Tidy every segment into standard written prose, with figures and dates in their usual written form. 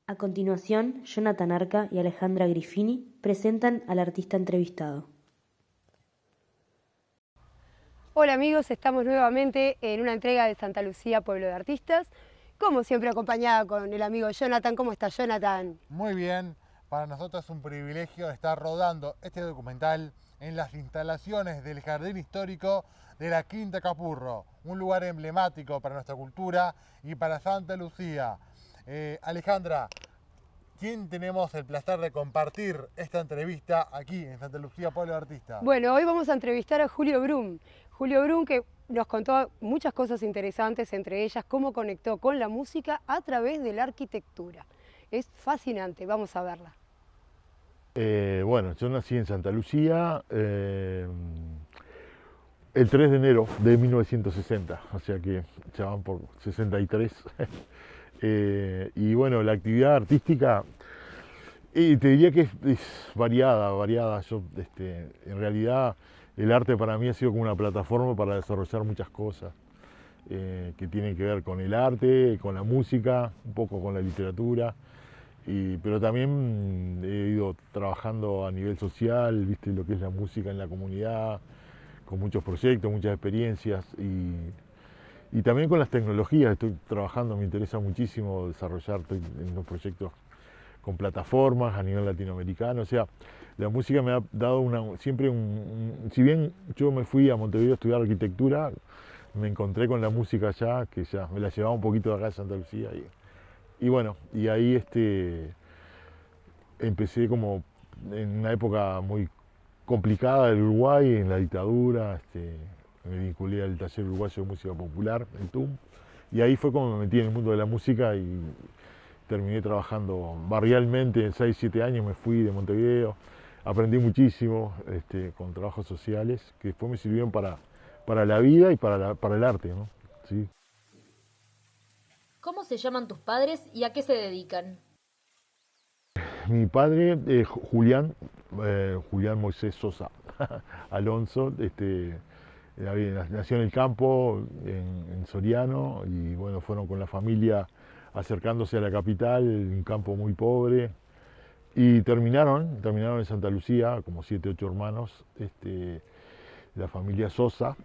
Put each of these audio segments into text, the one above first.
A continuación, Jonathan Arca y Alejandra Griffini presentan al artista entrevistado. Hola amigos, estamos nuevamente en una entrega de Santa Lucía, Pueblo de Artistas, como siempre acompañada con el amigo Jonathan. ¿Cómo está Jonathan? Muy bien, para nosotros es un privilegio estar rodando este documental en las instalaciones del Jardín Histórico de la Quinta Capurro, un lugar emblemático para nuestra cultura y para Santa Lucía. Alejandra, ¿quién tenemos el placer de compartir esta entrevista aquí en Santa Lucía, Pueblo de Artistas? Bueno, hoy vamos a entrevistar a Julio Brum. Julio Brum, que nos contó muchas cosas interesantes, entre ellas cómo conectó con la música a través de la arquitectura. Es fascinante, vamos a verla. Bueno, yo nací en Santa Lucía el 3 de enero de 1960, o sea que ya van por 63. Y bueno, la actividad artística, te diría que es variada. Yo, en realidad, el arte para mí ha sido como una plataforma para desarrollar muchas cosas que tienen que ver con el arte, con la música, un poco con la literatura. Pero también he ido trabajando a nivel social, viste lo que es la música en la comunidad, con muchos proyectos, muchas experiencias y también con las tecnologías. Estoy trabajando, me interesa muchísimo desarrollar, estoy en unos proyectos con plataformas a nivel latinoamericano. O sea, la música me ha dado siempre si bien yo me fui a Montevideo a estudiar arquitectura, me encontré con la música allá, que ya me la llevaba un poquito de acá de Santa Lucía. Y bueno, y ahí empecé como en una época muy complicada del Uruguay, en la dictadura, me vinculé al Taller Uruguayo de Música Popular, el TUM, y ahí fue como me metí en el mundo de la música y terminé trabajando barrialmente en 6, 7 años, me fui de Montevideo, aprendí muchísimo con trabajos sociales que después me sirvieron para la vida y para el arte, ¿no? ¿Sí? ¿Cómo se llaman tus padres y a qué se dedican? Mi padre, Julián Moisés Sosa Alonso, nació en el campo, en Soriano, y bueno, fueron con la familia acercándose a la capital, un campo muy pobre, y terminaron en Santa Lucía, como 7, 8 hermanos, la familia Sosa.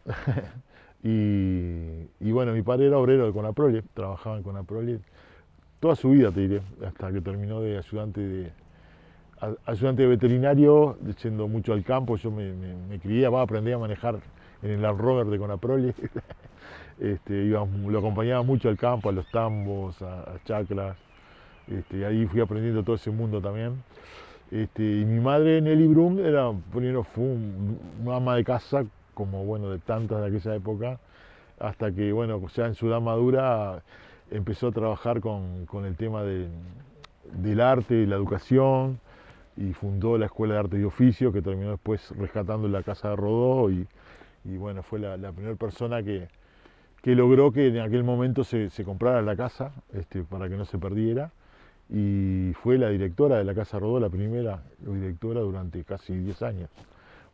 Y bueno, mi padre era obrero de Conaprole, trabajaba en Conaprole toda su vida, te diré, hasta que terminó de ayudante de veterinario, yendo mucho al campo. Yo me crié, aprendí a manejar en el Land Rover de Conaprole. Lo acompañaba mucho al campo, a los tambos, a chacras. Y ahí fui aprendiendo todo ese mundo también. Y mi madre, Nelly Brum, fue una ama de casa, como bueno, de tantas de aquella época, hasta que bueno, ya en su edad madura empezó a trabajar con el tema del arte y la educación, y fundó la Escuela de Arte y Oficio, que terminó después rescatando la Casa de Rodó, y bueno, fue la primera persona que logró que en aquel momento se comprara la casa para que no se perdiera, y fue la directora de la Casa Rodó, la primera directora durante casi 10 años.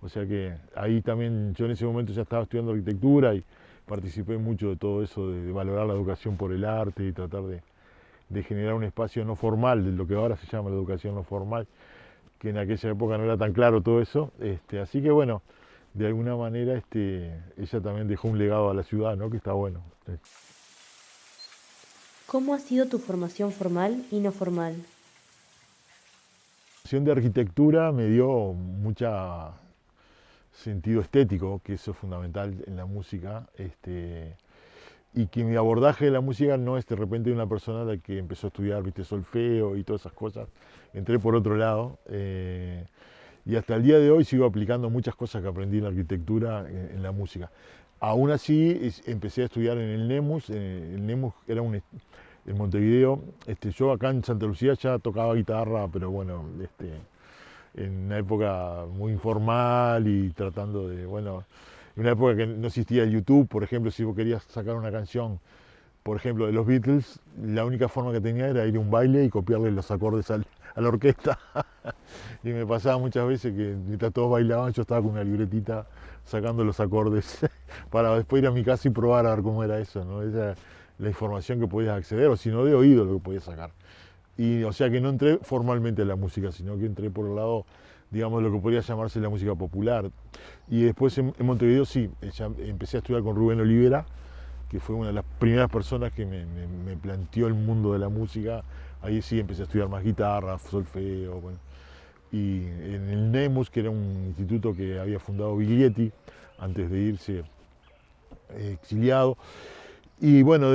O sea que ahí también yo en ese momento ya estaba estudiando arquitectura y participé mucho de todo eso, de valorar la educación por el arte y tratar de generar un espacio no formal, de lo que ahora se llama la educación no formal, que en aquella época no era tan claro todo eso. Así que bueno, de alguna manera ella también dejó un legado a la ciudad, ¿no? Que está bueno. ¿Cómo ha sido tu formación formal y no formal? La formación de arquitectura me dio mucho sentido estético, que eso es fundamental en la música, y que mi abordaje de la música no es de repente de una persona que empezó a estudiar, viste, solfeo y todas esas cosas. Entré por otro lado, y hasta el día de hoy sigo aplicando muchas cosas que aprendí en la arquitectura en la música. Aún así empecé a estudiar en el NEMUS. El NEMUS era en Montevideo. Yo acá en Santa Lucía ya tocaba guitarra, pero bueno, en una época muy informal y tratando de, bueno, en una época que no existía el YouTube. Por ejemplo, si vos querías sacar una canción, por ejemplo, de los Beatles, la única forma que tenía era ir a un baile y copiarle los acordes a la orquesta. Y me pasaba muchas veces que mientras todos bailaban yo estaba con una libretita sacando los acordes para después ir a mi casa y probar a ver cómo era eso, ¿no? Esa era la información que podías acceder, o si no, de oído lo que podías sacar. Y o sea que no entré formalmente en la música, sino que entré por el lado, digamos, lo que podría llamarse la música popular. Y después en Montevideo sí, ya empecé a estudiar con Rubén Olivera, que fue una de las primeras personas que me planteó el mundo de la música. Ahí sí empecé a estudiar más guitarra, solfeo, bueno. Y en el NEMUS, que era un instituto que había fundado Biglietti antes de irse exiliado. Y bueno,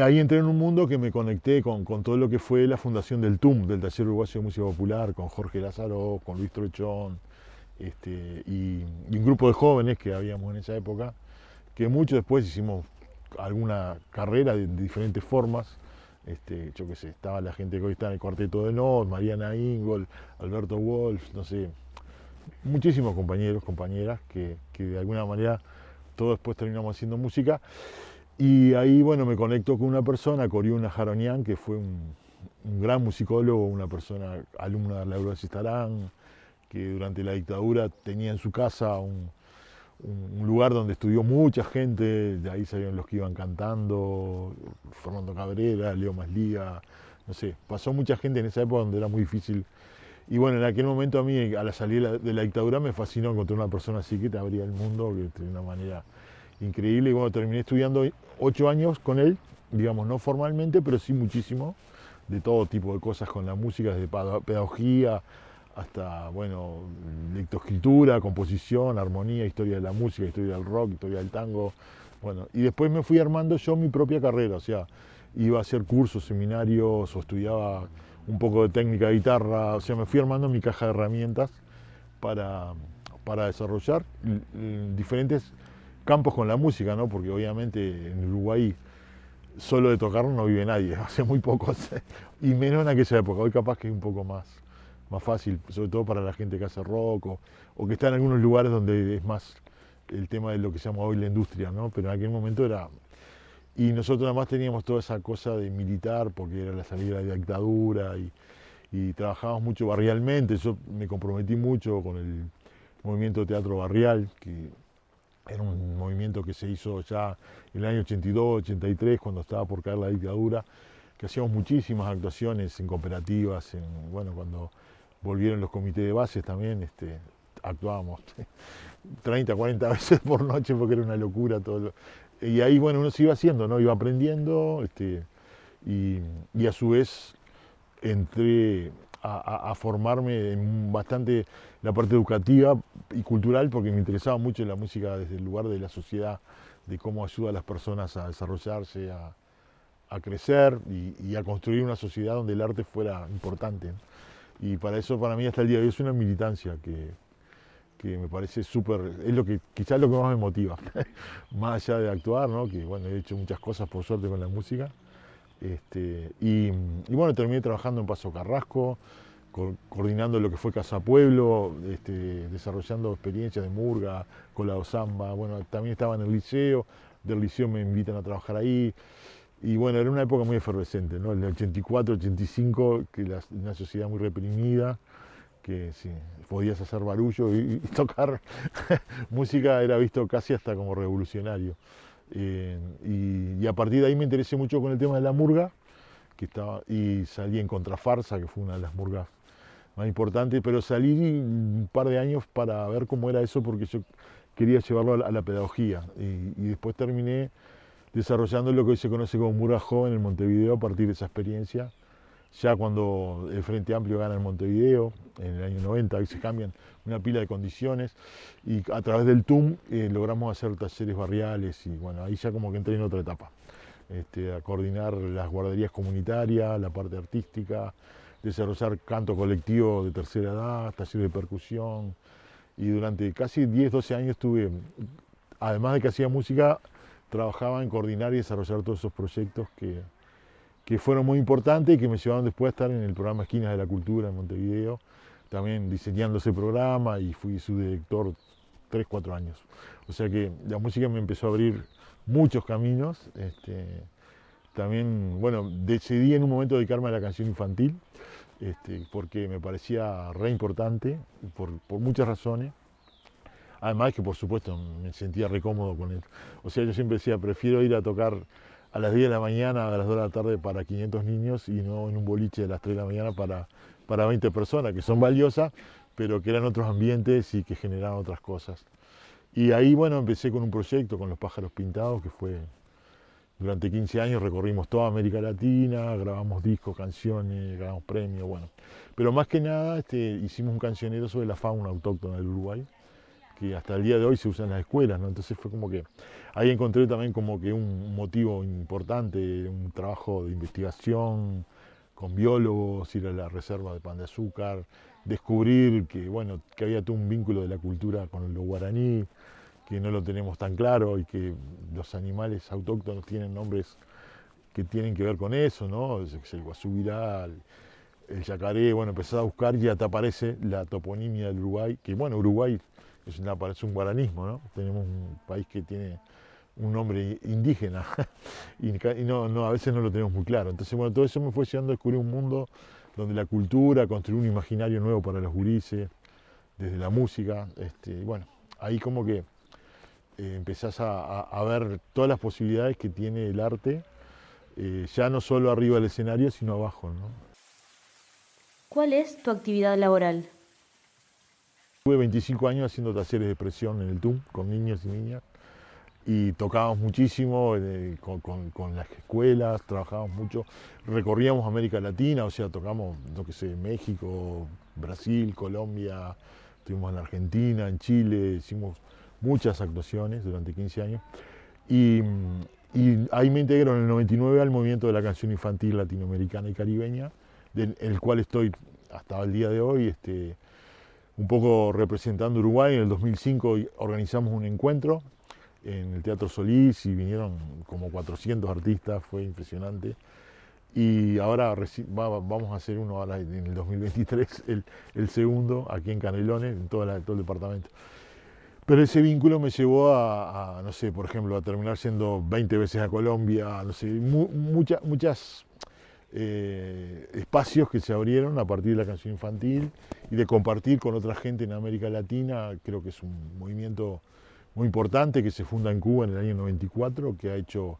ahí entré en un mundo que me conecté con todo lo que fue la fundación del TUM, del Taller Uruguayo de Música Popular, con Jorge Lázaro, con Luis Trochón, y un grupo de jóvenes que habíamos en esa época, que mucho después hicimos alguna carrera de diferentes formas. Yo qué sé, estaba la gente que hoy está en el Cuarteto de Nos, Mariana Ingol, Alberto Wolf, no sé, muchísimos compañeros, compañeras que de alguna manera todos después terminamos haciendo música. Y ahí, bueno, me conecto con una persona, Coriuna Jaronian, que fue un gran musicólogo, una persona alumna de la Laura Cistarán, que durante la dictadura tenía en su casa un lugar donde estudió mucha gente, de ahí salieron los que iban cantando, Fernando Cabrera, Leo Maslía, no sé, pasó mucha gente en esa época donde era muy difícil. Y bueno, en aquel momento a mí, a la salida de la dictadura, me fascinó encontrar una persona así que te abría el mundo de una manera increíble. Y bueno, terminé estudiando 8 años con él, digamos, no formalmente, pero sí muchísimo, de todo tipo de cosas con la música, desde pedagogía hasta, bueno, lectoescritura, composición, armonía, historia de la música, historia del rock, historia del tango. Bueno, y después me fui armando yo mi propia carrera, o sea, iba a hacer cursos, seminarios, o estudiaba un poco de técnica de guitarra, o sea, me fui armando mi caja de herramientas para desarrollar diferentes campos con la música, ¿no? Porque obviamente en Uruguay solo de tocar no vive nadie, hace muy pocos, y menos en aquella época. Hoy capaz que es un poco más fácil, sobre todo para la gente que hace rock o que está en algunos lugares donde es más el tema de lo que se llama hoy la industria, ¿no? Pero en aquel momento era... Y nosotros además teníamos toda esa cosa de militar, porque era la salida de la dictadura y trabajábamos mucho barrialmente. Yo me comprometí mucho con el movimiento de teatro barrial, que era un movimiento que se hizo ya en el año 82, 83, cuando estaba por caer la dictadura, que hacíamos muchísimas actuaciones en cooperativas, bueno, cuando volvieron los comités de bases también, actuábamos 30, 40 veces por noche porque era una locura todo. Y ahí, bueno, uno se iba haciendo, ¿no? Iba aprendiendo, y a su vez entré a formarme en bastante la parte educativa y cultural, porque me interesaba mucho la música desde el lugar de la sociedad, de cómo ayuda a las personas a desarrollarse, a crecer y a construir una sociedad donde el arte fuera importante, ¿no? Y para eso, para mí, hasta el día de hoy es una militancia que me parece súper, es lo que quizás lo que más me motiva, más allá de actuar, ¿no? Que bueno, he hecho muchas cosas por suerte con la música. Y bueno, terminé trabajando en Paso Carrasco, coordinando lo que fue Casa Pueblo, desarrollando experiencias de murga, colado samba. Bueno, también estaba en el liceo, del liceo me invitan a trabajar ahí. Y bueno, era una época muy efervescente, ¿no? El 84, 85, que una sociedad muy reprimida, que sí, podías hacer barullo y tocar música era visto casi hasta como revolucionario. Y a partir de ahí me interesé mucho con el tema de la murga, y salí en Contrafarsa, que fue una de las murgas más importantes, pero salí un par de años para ver cómo era eso, porque yo quería llevarlo a la pedagogía. Y después terminé desarrollando lo que hoy se conoce como murga joven en Montevideo a partir de esa experiencia. Ya cuando el Frente Amplio gana en Montevideo, en el año 90, ahí se cambian una pila de condiciones, y a través del TUM logramos hacer talleres barriales, y bueno, ahí ya como que entré en otra etapa, a coordinar las guarderías comunitarias, la parte artística, desarrollar canto colectivo de tercera edad, talleres de percusión, y durante casi 10, 12 años estuve, además de que hacía música, trabajaba en coordinar y desarrollar todos esos proyectos que fueron muy importantes y que me llevaron después a estar en el programa Esquinas de la Cultura en Montevideo, también diseñando ese programa, y fui su director 3, 4 años. O sea que la música me empezó a abrir muchos caminos. También, bueno, decidí en un momento dedicarme a la canción infantil, porque me parecía re importante, por muchas razones. Además que, por supuesto, me sentía re cómodo con él. O sea, yo siempre decía, prefiero ir a tocar a las 10 de la mañana, a las 2 de la tarde para 500 niños y no en un boliche a las 3 de la mañana para 20 personas, que son valiosas, pero que eran otros ambientes y que generaban otras cosas. Y ahí, bueno, empecé con un proyecto con los pájaros pintados, que fue durante 15 años, recorrimos toda América Latina, grabamos discos, canciones, ganamos premios, bueno. Pero más que nada hicimos un cancionero sobre la fauna autóctona del Uruguay, que hasta el día de hoy se usa en las escuelas, ¿no? Entonces fue como que ahí encontré también como que un motivo importante, un trabajo de investigación con biólogos, ir a la reserva de Pan de Azúcar, descubrir que, bueno, que había todo un vínculo de la cultura con lo guaraní, que no lo tenemos tan claro y que los animales autóctonos tienen nombres que tienen que ver con eso, ¿no? El guasubirá, el yacaré, bueno, empezás a buscar y ya te aparece la toponimia del Uruguay, que bueno, Uruguay parece un guaranismo, ¿no? Tenemos un país que tiene un nombre indígena y no, a veces no lo tenemos muy claro. Entonces, bueno, todo eso me fue llevando a descubrir un mundo donde la cultura, construir un imaginario nuevo para los gurises, desde la música, bueno, ahí como que empezás a ver todas las posibilidades que tiene el arte, ya no solo arriba del escenario, sino abajo, ¿no? ¿Cuál es tu actividad laboral? Tuve 25 años haciendo talleres de expresión en el TUM con niños y niñas y tocábamos muchísimo con las escuelas, trabajábamos mucho, recorríamos América Latina, o sea, tocamos, no que sé, México, Brasil, Colombia, estuvimos en Argentina, en Chile, hicimos muchas actuaciones durante 15 años y ahí me integro en el 99 al movimiento de la canción infantil latinoamericana y caribeña, el cual estoy hasta el día de hoy un poco representando Uruguay. En el 2005 organizamos un encuentro en el Teatro Solís y vinieron como 400 artistas, fue impresionante. Y ahora vamos a hacer uno ahora en el 2023, el segundo, aquí en Canelones, en todo el departamento. Pero ese vínculo me llevó no sé, por ejemplo, a terminar yendo 20 veces a Colombia, no sé, muchas espacios que se abrieron a partir de la canción infantil y de compartir con otra gente en América Latina. Creo que es un movimiento muy importante que se funda en Cuba en el año 94, que ha hecho,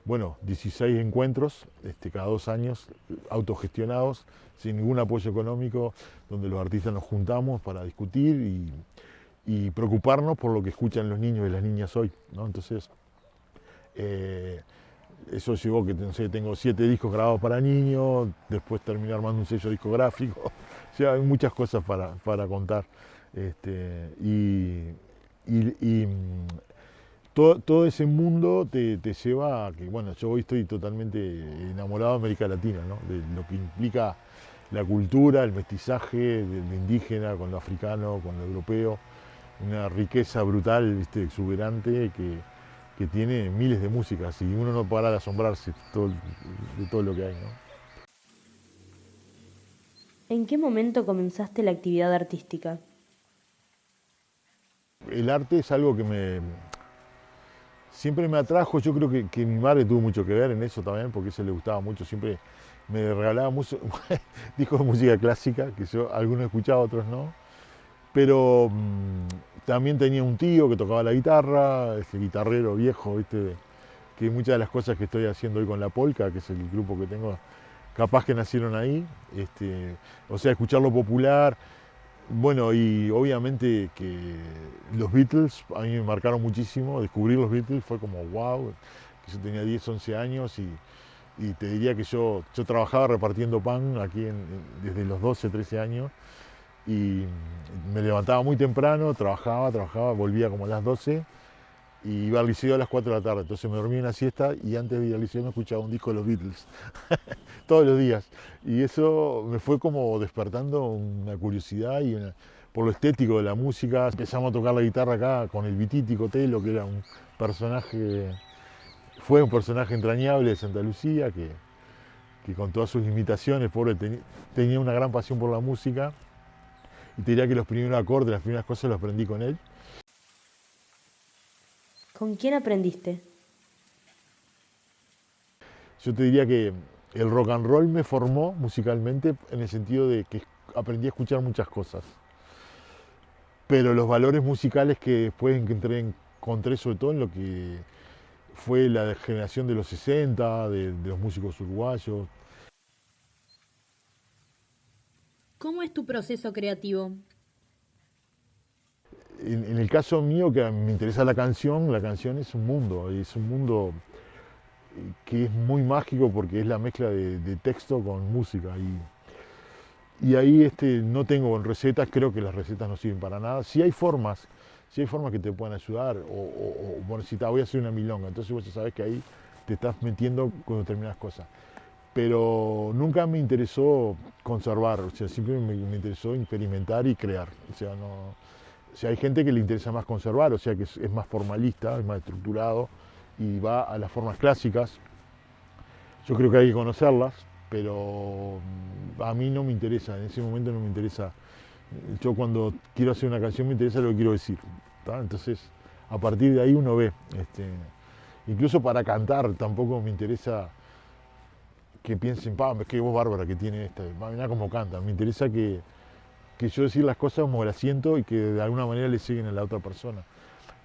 bueno, 16 encuentros cada 2 años, autogestionados, sin ningún apoyo económico, donde los artistas nos juntamos para discutir y preocuparnos por lo que escuchan los niños y las niñas hoy, ¿no? Entonces, eso llevó que, no sé, tengo 7 discos grabados para niños, después terminé armando un sello discográfico, o sea, hay muchas cosas para contar. Todo ese mundo te lleva a que, bueno, yo hoy estoy totalmente enamorado de América Latina, ¿no? De lo que implica la cultura, el mestizaje del indígena con lo africano, con lo europeo, una riqueza brutal, exuberante, que tiene miles de músicas y uno no para de asombrarse de todo lo que hay, ¿no? ¿En qué momento comenzaste la actividad artística? El arte es algo que siempre me atrajo. Yo creo que mi madre tuvo mucho que ver en eso también, porque eso le gustaba mucho. Siempre me regalaba mucho discos de música clásica, que yo algunos escuchaba, otros no. Pero también tenía un tío que tocaba la guitarra, ese guitarrero viejo, ¿viste? Que muchas de las cosas que estoy haciendo hoy con La Polka, que es el grupo que tengo, capaz que nacieron ahí. O sea, escuchar lo popular. Bueno, y obviamente que los Beatles a mí me marcaron muchísimo. Descubrir los Beatles fue como wow, que yo tenía 10, 11 años y te diría que yo trabajaba repartiendo pan aquí desde los 12, 13 años y me levantaba muy temprano, trabajaba, volvía como a las 12 y iba al liceo a las 4 de la tarde. Entonces me dormía una siesta y antes de ir al liceo me escuchaba un disco de los Beatles todos los días. Y eso me fue como despertando una curiosidad por lo estético de la música. Empezamos a tocar la guitarra acá con el Vitítico Telo, que era fue un personaje entrañable de Santa Lucía, que con todas sus limitaciones, pobre, tenía una gran pasión por la música. Y te diría que los primeros acordes, las primeras cosas los aprendí con él. ¿Con quién aprendiste? Yo te diría que el rock and roll me formó musicalmente en el sentido de que aprendí a escuchar muchas cosas. Pero los valores musicales que después encontré sobre todo en fue la generación de los 60, de los músicos uruguayos. ¿Cómo es tu proceso creativo? En el caso mío, que me interesa la canción es un mundo que es muy mágico porque es la mezcla de texto con música. Y ahí no tengo recetas, creo que las recetas no sirven para nada. Si hay formas que te puedan ayudar, bueno, si voy a hacer una milonga, entonces vos ya sabes que ahí te estás metiendo con determinadas cosas. Pero nunca me interesó conservar, o sea, siempre me interesó experimentar y crear. O sea, hay gente que le interesa más conservar, o sea, que es más formalista, es más estructurado y va a las formas clásicas. Yo creo que hay que conocerlas, pero a mí no me interesa, en ese momento no me interesa. Yo cuando quiero hacer una canción me interesa lo que quiero decir, ¿tá? Entonces, a partir de ahí uno ve. Incluso para cantar tampoco me interesa que piensen, qué voz bárbara que tiene esta, mirá cómo canta. Me interesa que yo decir las cosas como las siento y que de alguna manera le siguen a la otra persona.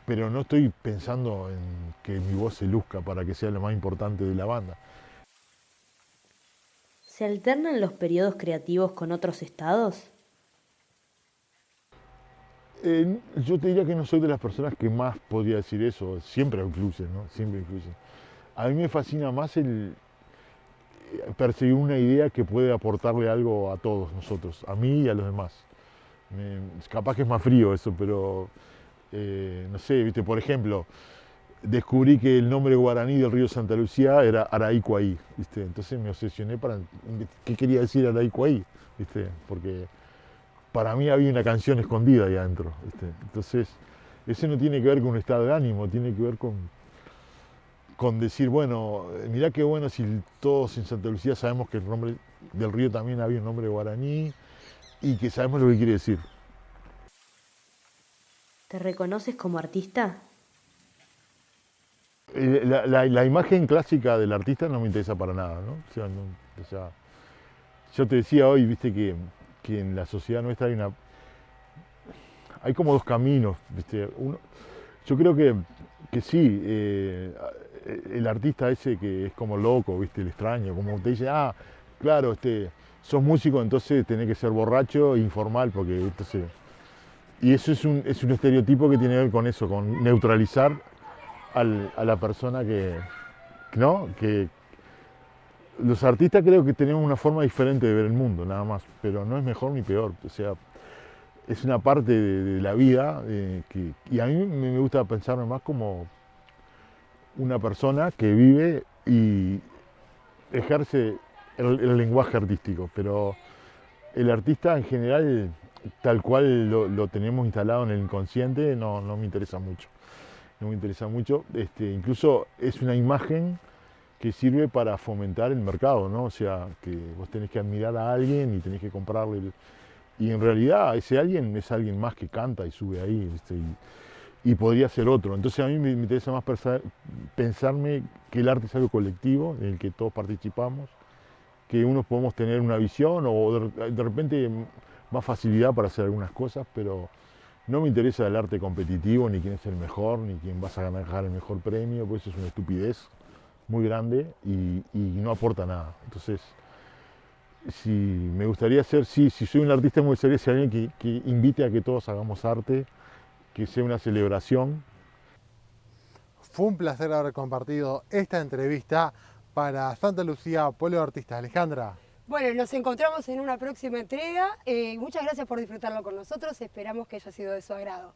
Pero no estoy pensando en que mi voz se luzca para que sea lo más importante de la banda. ¿Se alternan los periodos creativos con otros estados? Yo te diría que no soy de las personas que más podría decir eso, siempre incluye, ¿no? Siempre incluye. A mí me fascina más el perseguir una idea que puede aportarle algo a todos nosotros, a mí y a los demás. Capaz que es más frío eso, pero no sé, ¿viste? Por ejemplo, descubrí que el nombre guaraní del río Santa Lucía era Araicuaí, ¿viste? Entonces me obsesioné qué quería decir Araicuaí, ¿viste? Porque para mí había una canción escondida ahí adentro, ¿viste? Entonces, eso no tiene que ver con un estado de ánimo, tiene que ver con decir, bueno, mirá qué bueno si todos en Santa Lucía sabemos que el nombre del río también había un nombre guaraní y que sabemos lo que quiere decir. ¿Te reconoces como artista? La imagen clásica del artista no me interesa para nada, ¿no? O sea, yo te decía hoy, viste, que en la sociedad nuestra hay como dos caminos, ¿viste? Yo creo que sí, el artista ese que es como loco, ¿viste? El extraño, como te dice, claro, sos músico, entonces tenés que ser borracho e informal, porque entonces... Y eso es un estereotipo que tiene que ver con eso, con neutralizar a la persona ¿no? Que los artistas creo que tenemos una forma diferente de ver el mundo, nada más, pero no es mejor ni peor, o sea, es una parte de la vida y a mí me gusta pensarme más como una persona que vive y ejerce el lenguaje artístico, pero el artista en general, tal cual lo tenemos instalado en el inconsciente, no me interesa mucho. No me interesa mucho. Incluso es una imagen que sirve para fomentar el mercado, ¿no? O sea, que vos tenés que admirar a alguien y tenés que comprarle. Y en realidad ese alguien es alguien más que canta y sube ahí, ¿viste? Y podría ser otro. Entonces a mí me interesa más pensarme que el arte es algo colectivo, en el que todos participamos, que unos podemos tener una visión o de repente más facilidad para hacer algunas cosas, pero no me interesa el arte competitivo, ni quién es el mejor, ni quién vas a ganar el mejor premio, porque eso es una estupidez muy grande y no aporta nada. Entonces, si soy un artista, me gustaría ser alguien que invite a que todos hagamos arte, que sea una celebración. Fue un placer haber compartido esta entrevista para Santa Lucía, Pueblo de Artistas. Alejandra. Bueno, nos encontramos en una próxima entrega. Muchas gracias por disfrutarlo con nosotros. Esperamos que haya sido de su agrado.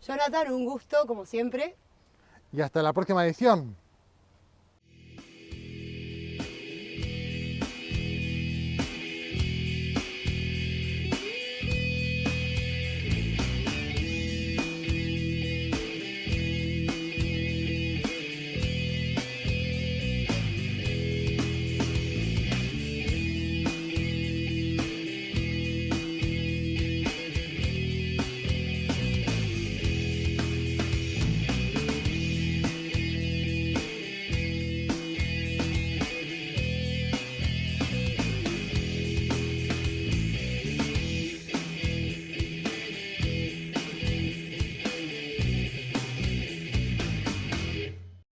Jonathan, un gusto, como siempre. Y hasta la próxima edición.